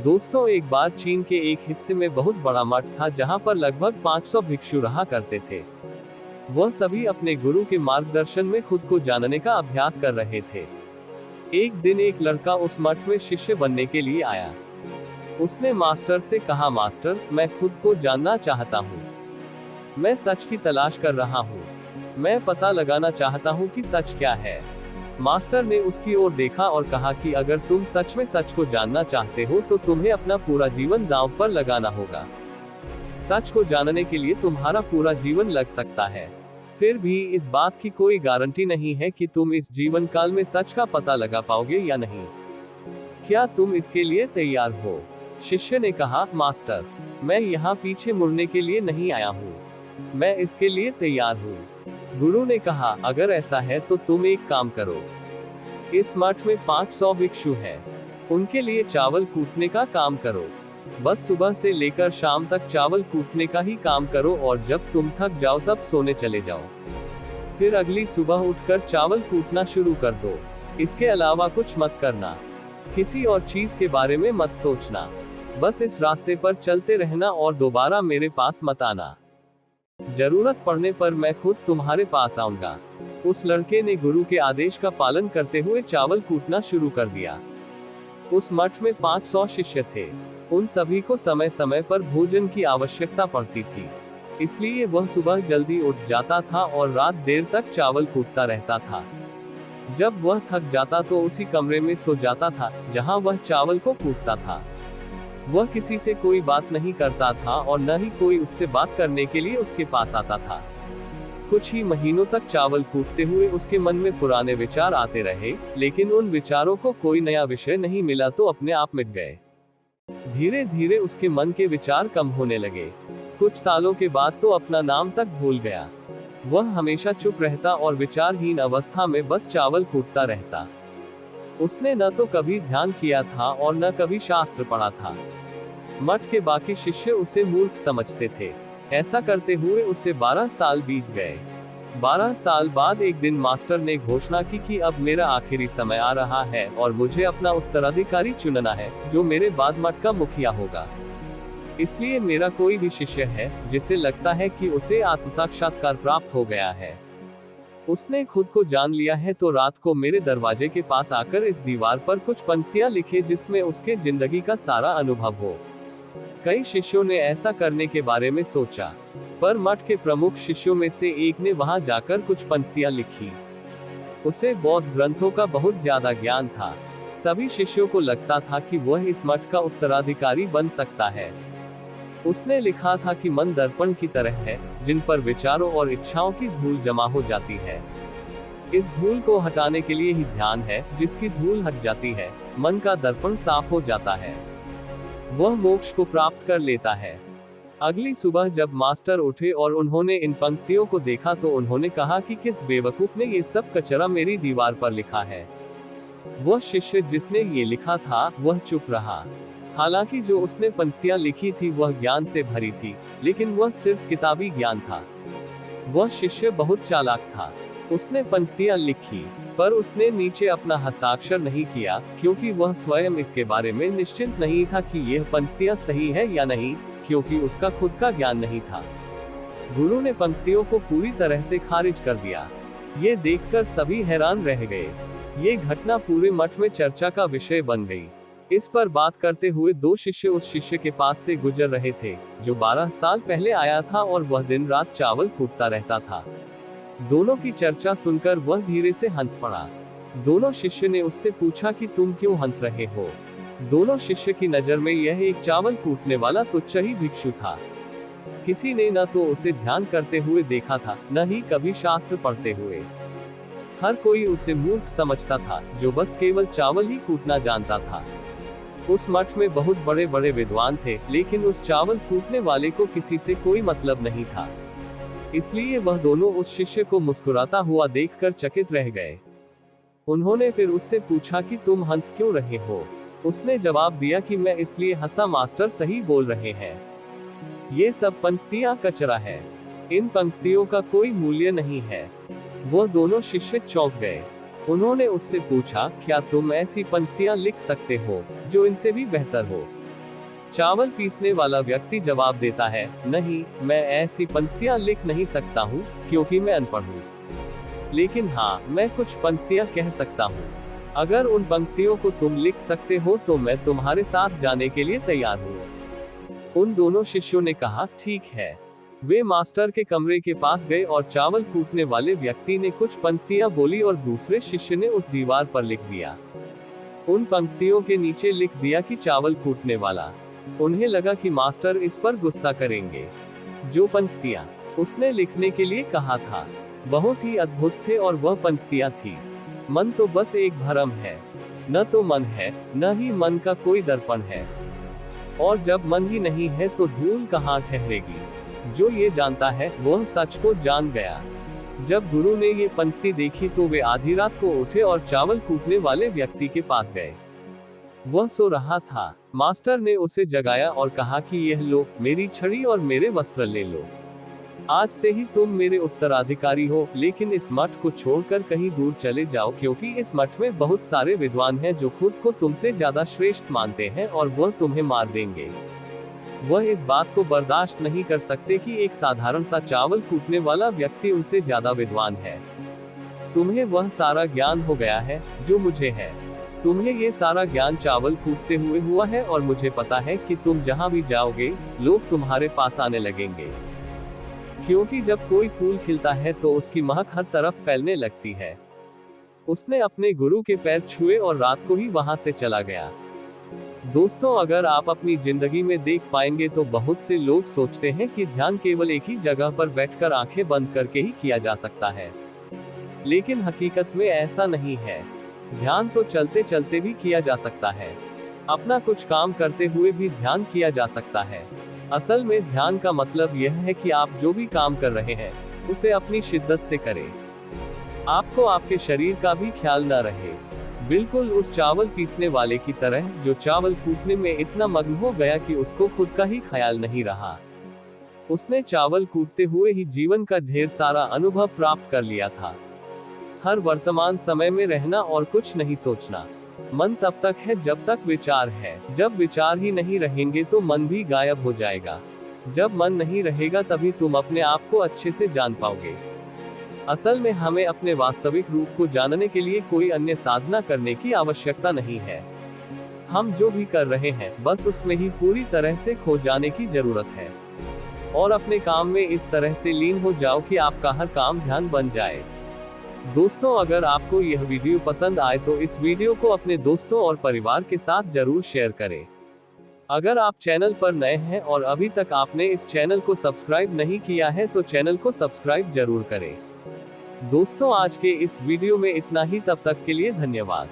दोस्तों, एक बार चीन के एक हिस्से में बहुत बड़ा मठ था जहां पर लगभग 500 भिक्षु रहा करते थे। वह सभी अपने गुरु के मार्गदर्शन में खुद को जानने का अभ्यास कर रहे थे। एक दिन एक लड़का उस मठ में शिष्य बनने के लिए आया। उसने मास्टर से कहा, मास्टर, मैं खुद को जानना चाहता हूँ। मैं सच की तलाश कर रहा हूँ। मैं पता लगाना चाहता हूँ कि सच क्या है। मास्टर ने उसकी ओर देखा और कहा कि अगर तुम सच में सच को जानना चाहते हो तो तुम्हें अपना पूरा जीवन दांव पर लगाना होगा। सच को जानने के लिए तुम्हारा पूरा जीवन लग सकता है। फिर भी इस बात की कोई गारंटी नहीं है कि तुम इस जीवन काल में सच का पता लगा पाओगे या नहीं। क्या तुम इसके लिए तैयार हो? शिष्य ने कहा, मास्टर, मैं यहाँ पीछे मुड़ने के लिए नहीं आया हूँ। मैं इसके लिए तैयार हूँ। गुरु ने कहा, अगर ऐसा है तो तुम एक काम करो। इस मठ में 500 भिक्षु हैं। उनके लिए चावल कूटने का काम करो। बस सुबह से लेकर शाम तक चावल कूटने का ही काम करो और जब तुम थक जाओ तब सोने चले जाओ। फिर अगली सुबह उठकर चावल कूटना शुरू कर दो। इसके अलावा कुछ मत करना। किसी और चीज के बारे में मत सोचना। बस इस रास्ते पर चलते रहना और दोबारा मेरे पास मत आना। जरूरत पड़ने पर मैं खुद तुम्हारे पास आऊंगा। उस लड़के ने गुरु के आदेश का पालन करते हुए चावल कूटना शुरू कर दिया। उस मठ में 500 शिष्य थे। उन सभी को समय समय पर भोजन की आवश्यकता पड़ती थी, इसलिए वह सुबह जल्दी उठ जाता था और रात देर तक चावल कूटता रहता था। जब वह थक जाता तो उसी कमरे में सो जाता था जहां वह चावल को कूटता था। वह किसी से कोई बात नहीं करता था और न ही कोई उससे बात करने के लिए उसके पास आता था। कुछ ही महीनों तक चावल कूटते हुए उसके मन में पुराने विचार आते रहे, लेकिन उन विचारों को कोई नया विषय नहीं मिला तो अपने आप मिट गए। धीरे धीरे उसके मन के विचार कम होने लगे। कुछ सालों के बाद तो अपना नाम तक भूल गया। वह हमेशा चुप रहता और विचारहीन अवस्था में बस चावल कूटता रहता। उसने न तो कभी ध्यान किया था और न कभी शास्त्र पढ़ा था। मठ के बाकी शिष्य उसे मूर्ख समझते थे। ऐसा करते हुए उसे 12 साल बीत गए। 12 साल बाद एक दिन मास्टर ने घोषणा की कि अब मेरा आखिरी समय आ रहा है और मुझे अपना उत्तराधिकारी चुनना है, जो मेरे बाद मठ का मुखिया होगा। इसलिए मेरा कोई भी शिष्य है जिसे लगता है कि उसे आत्म साक्षात्कार प्राप्त हो गया है, उसने खुद को जान लिया है, तो रात को मेरे दरवाजे के पास आकर इस दीवार पर कुछ पंक्तियां लिखे जिसमें उसके जिंदगी का सारा अनुभव हो। कई शिष्यों ने ऐसा करने के बारे में सोचा, पर मठ के प्रमुख शिष्यों में से एक ने वहां जाकर कुछ पंक्तियां लिखी। उसे बौद्ध ग्रंथों का बहुत ज्यादा ज्ञान था। सभी शिष्यों को लगता था कि वह इस मठ का उत्तराधिकारी बन सकता है। उसने लिखा था कि मन दर्पण की तरह है, जिन पर विचारों और इच्छाओं की धूल जमा हो जाती है। इस धूल को हटाने के लिए ही ध्यान है। जिसकी धूल हट जाती है, मन का दर्पण साफ हो जाता है। वह मोक्ष को प्राप्त कर लेता है। अगली सुबह जब मास्टर उठे और उन्होंने इन पंक्तियों को देखा तो उन्होंने कहा कि किस बेवकूफ ने ये सब कचरा मेरी दीवार पर लिखा है। वह शिष्य जिसने ये लिखा था वह चुप रहा। हालांकि जो उसने पंक्तियां लिखी थी वह ज्ञान से भरी थी, लेकिन वह सिर्फ किताबी ज्ञान था। वह शिष्य बहुत चालाक था। उसने पंक्तियां लिखी, पर उसने नीचे अपना हस्ताक्षर नहीं किया, क्योंकि वह स्वयं इसके बारे में निश्चिंत नहीं था कि यह पंक्तियां सही है या नहीं, क्योंकि उसका खुद का ज्ञान नहीं था। गुरु ने पंक्तियों को पूरी तरह से खारिज कर दिया। ये देखकर सभी हैरान रह गए। ये घटना पूरे मठ में चर्चा का विषय बन गई। इस पर बात करते हुए दो शिष्य उस शिष्य के पास से गुजर रहे थे जो 12 साल पहले आया था और वह दिन रात चावल कूटता रहता था। दोनों की चर्चा सुनकर वह धीरे से हंस पड़ा। दोनों शिष्य ने उससे पूछा कि तुम क्यों हंस रहे हो? दोनों शिष्य की नजर में यह एक चावल कूटने वाला तुच्छ ही भिक्षु था। किसी ने न तो उसे ध्यान करते हुए देखा था, न ही कभी शास्त्र पढ़ते हुए। हर कोई उसे मूर्ख समझता था जो बस केवल चावल ही कूटना जानता था। उस मठ में बहुत बड़े बड़े विद्वान थे, लेकिन उस चावल कूटने वाले को किसी से कोई मतलब नहीं था। इसलिए वह दोनों उस शिष्य को मुस्कुराता हुआ देखकर चकित रह गए। उन्होंने फिर उससे पूछा कि तुम हंस क्यों रहे हो? उसने जवाब दिया कि मैं इसलिए हंसा, मास्टर सही बोल रहे हैं। ये सब पंक्तियां कचरा है। इन पंक्तियों का कोई मूल्य नहीं है। वो दोनों शिष्य चौंक गए। उन्होंने उससे पूछा, क्या तुम ऐसी पंक्तियां लिख सकते हो जो इनसे भी बेहतर हो? चावल पीसने वाला व्यक्ति जवाब देता है, नहीं, मैं ऐसी पंक्तियां लिख नहीं सकता हूँ, क्योंकि मैं अनपढ़ हूँ। लेकिन हाँ, मैं कुछ पंक्तियां कह सकता हूँ। अगर उन पंक्तियों को तुम लिख सकते हो तो मैं तुम्हारे साथ जाने के लिए तैयार हूँ। उन दोनों शिष्यों ने कहा, ठीक है। वे मास्टर के कमरे के पास गए और चावल कूटने वाले व्यक्ति ने कुछ पंक्तियां बोली और दूसरे शिष्य ने उस दीवार पर लिख दिया। उन पंक्तियों के नीचे लिख दिया कि चावल कूटने वाला। उन्हें लगा कि मास्टर इस पर गुस्सा करेंगे। जो पंक्तियां उसने लिखने के लिए कहा था बहुत ही अद्भुत थे और वह पंक्तियां थी, मन तो बस एक भ्रम है, न तो मन है, न ही मन का कोई दर्पण है, और जब मन ही नहीं है तो धूल कहाँ ठहरेगी। जो ये जानता है वह सच को जान गया। जब गुरु ने ये पंक्ति देखी तो वे आधी रात को उठे और चावल कूटने वाले व्यक्ति के पास गए। वह सो रहा था। मास्टर ने उसे जगाया और कहा कि यह लो, मेरी छड़ी और मेरे वस्त्र ले लो। आज से ही तुम मेरे उत्तराधिकारी हो, लेकिन इस मठ को छोड़कर कहीं दूर चले जाओ, क्योंकि इस मठ में बहुत सारे विद्वान हैं जो खुद को तुमसे ज्यादा श्रेष्ठ मानते हैं और वह तुम्हें मार देंगे। वह इस बात को बर्दाश्त नहीं कर सकते कि एक साधारण सा चावल कूटने वाला व्यक्ति उनसे ज्यादा विद्वान है। तुम्हें वह सारा ज्ञान हो गया है जो मुझे है। तुम्हें ये सारा ज्ञान चावल कूटते हुए हुआ है और मुझे पता है कि तुम जहाँ भी जाओगे लोग तुम्हारे पास आने लगेंगे, क्योंकि जब कोई फूल खिलता है तो उसकी महक हर तरफ फैलने लगती है। उसने अपने गुरु के पैर छुए और रात को ही वहां से चला गया। दोस्तों, अगर आप अपनी जिंदगी में देख पाएंगे तो बहुत से लोग सोचते हैं कि ध्यान केवल एक ही जगह पर बैठकर आंखें बंद करके ही किया जा सकता है, लेकिन हकीकत में ऐसा नहीं है। ध्यान तो चलते चलते भी किया जा सकता है। अपना कुछ काम करते हुए भी ध्यान किया जा सकता है। असल में ध्यान का मतलब यह है कि आप जो भी काम कर रहे हैं उसे अपनी शिद्दत से करें। आपको आपके शरीर का भी ख्याल न रहे, बिल्कुल उस चावल पीसने वाले की तरह जो चावल कूटने में इतना मग्न हो गया कि उसको खुद का ही ख्याल नहीं रहा। उसने चावल कूटते हुए ही जीवन का ढेर सारा अनुभव प्राप्त कर लिया था। हर वर्तमान समय में रहना और कुछ नहीं सोचना। मन तब तक है जब तक विचार है। जब विचार ही नहीं रहेंगे तो मन भी गायब हो जाएगा। जब मन नहीं रहेगा तभी तुम अपने आप को अच्छे से जान पाओगे। असल में हमें अपने वास्तविक रूप को जानने के लिए कोई अन्य साधना करने की आवश्यकता नहीं है। हम जो भी कर रहे हैं बस उसमें ही पूरी तरह से खो जाने की जरूरत है, और अपने काम में इस तरह से लीन हो जाओ कि आपका हर काम ध्यान बन जाए। दोस्तों, अगर आपको यह वीडियो पसंद आए तो इस वीडियो को अपने दोस्तों और परिवार के साथ जरूर शेयर करें। अगर आप चैनल पर नए हैं और अभी तक आपने इस चैनल को सब्सक्राइब नहीं किया है तो चैनल को सब्सक्राइब जरूर करें। दोस्तों, आज के इस वीडियो में इतना ही। तब तक के लिए धन्यवाद।